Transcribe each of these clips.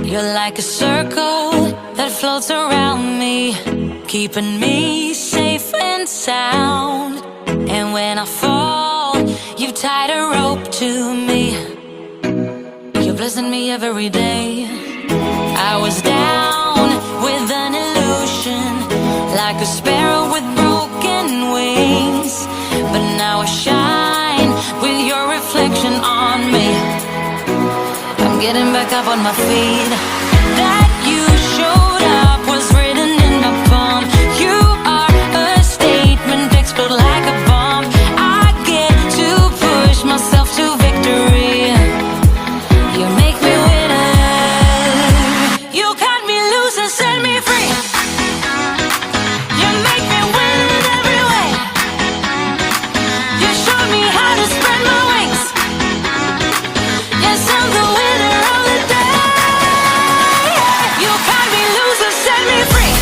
You're like a circle that floats around me, keeping me safe and sound. And when I fall, you've tied a rope to me. You're blessing me every day. I was down with an illusion, like a sparrow with broken wings. But now I shine with your reflection on me. I'm getting back up on my feet. That you showed up was written in my palm. You are a statement, explode like a bomb. I get to push myself to victory. You make me winner. You cut me loose and set me free. You make me win in every way. You showed me how to spread my wings. Yes, I'm the winner of the day. You cut me loose and set me free.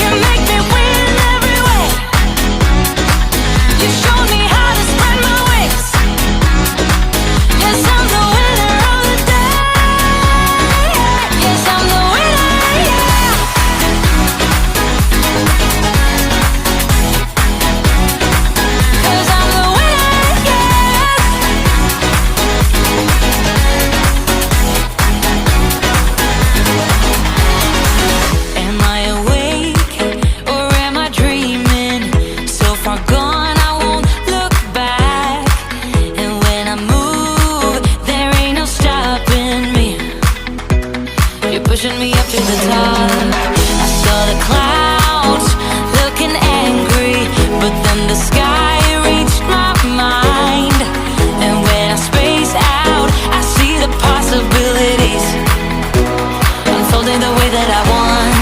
You make me win in every way. You showed me how to spread my wings. Yes, I'm the winner of the day. Yes, I'm the winner, yeah. 'Cause I'm the winner, yes. Am I awake or am I dreaming? So far gone, I won't look back. And when I move, there ain't no stopping me. You're pushing me up to the top. I saw the clouds looking angry, but then the sky reached my mind. And when I space out, I see the possibilities unfolding the way that I want.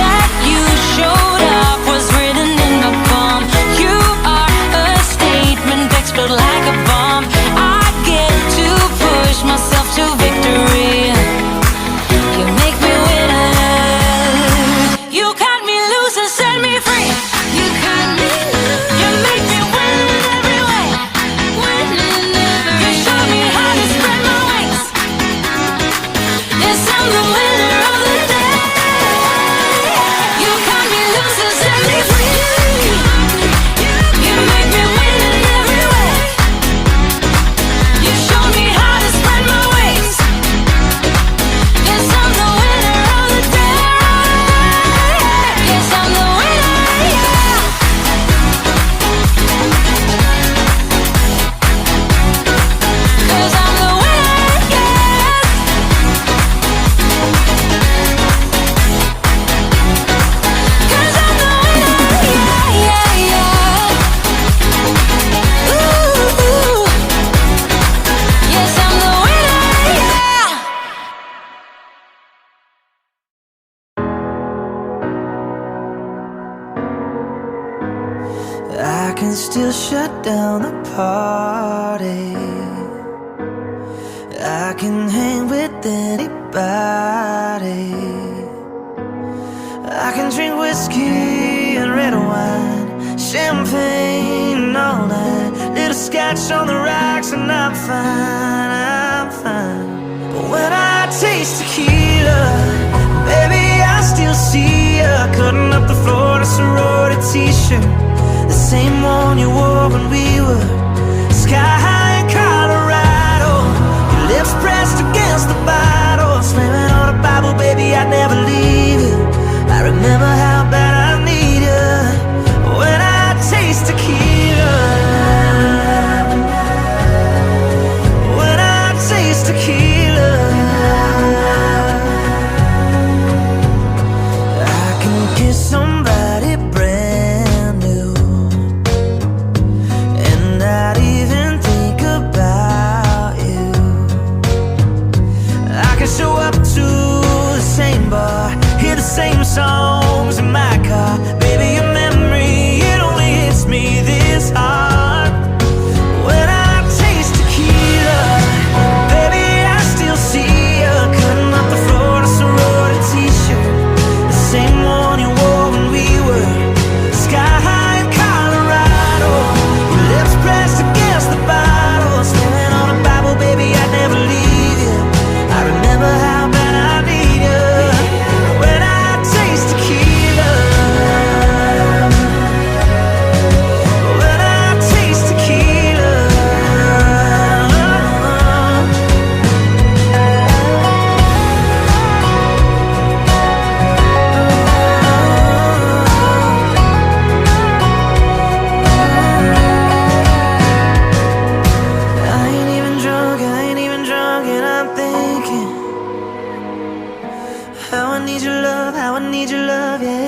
That you showed up was written in my palm. You are a statement, explode like a bomb. I get to push myself to victory. You make me winner. You cut me loose and set me free. You cut me loose. You make me win in every way. Win in every way. You show me how to spread my wings. Yes, I'm the winner of the day. You cut me loose and set me free. You make me win in every way. You show me how to spread my wings. Yes, I'm the winner of the day. Yes, I'm the winner, yeah. 'Cause I'm the winner, yes. 'Cause I'm the winner, yeah, yeah, yeah. Ooh, yes, I'm the winner, yeah. I can still shut down the party. I can hang with anybody. I can drink whiskey and red wine, champagne all night, little scotch on the rocks, and I'm fine, I'm fine. But when I taste tequila, baby, I still see ya cutting up the floor in a sorority t-shirt, the same one you wore when we were sky high in Colorado. Your lips pressed against the bottle, slamming on a Bible, baby, I'd never leave you. I remember how bad I need you. When I taste tequila, when I taste tequila, I can kiss somebody brand new and not even think about you. I can show up to the same bar, hear the same songs in my car. Baby, your memory, it only hits me this hard. When I taste tequila, baby, I still see you cutting up the floor in a sorority t-shirt, the same one you wore when we were sky high in Colorado. Your lips pressed against the bottle, slamming on a Bible, baby, I'd never leave you. I remember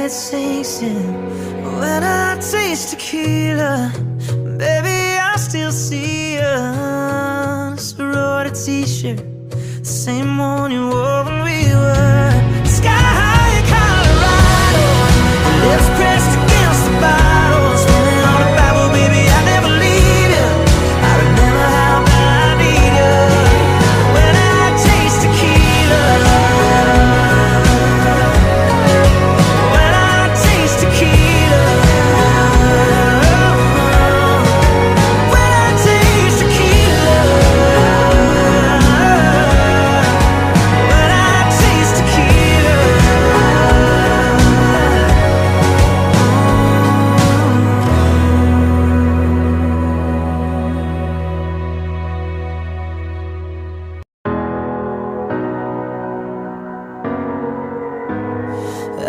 it sinks in. When I taste tequila, baby, I still see you. Sorority t-shirt, the same one you wore when we were sky high in Colorado. Lips pressed against the bottle, spinning on the Bible, baby, I never leave you. I remember how bad I need you. When I taste tequila, when I taste tequila, when I taste tequila, when I taste tequila.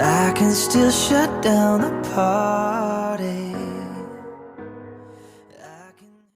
I can still shut down the party.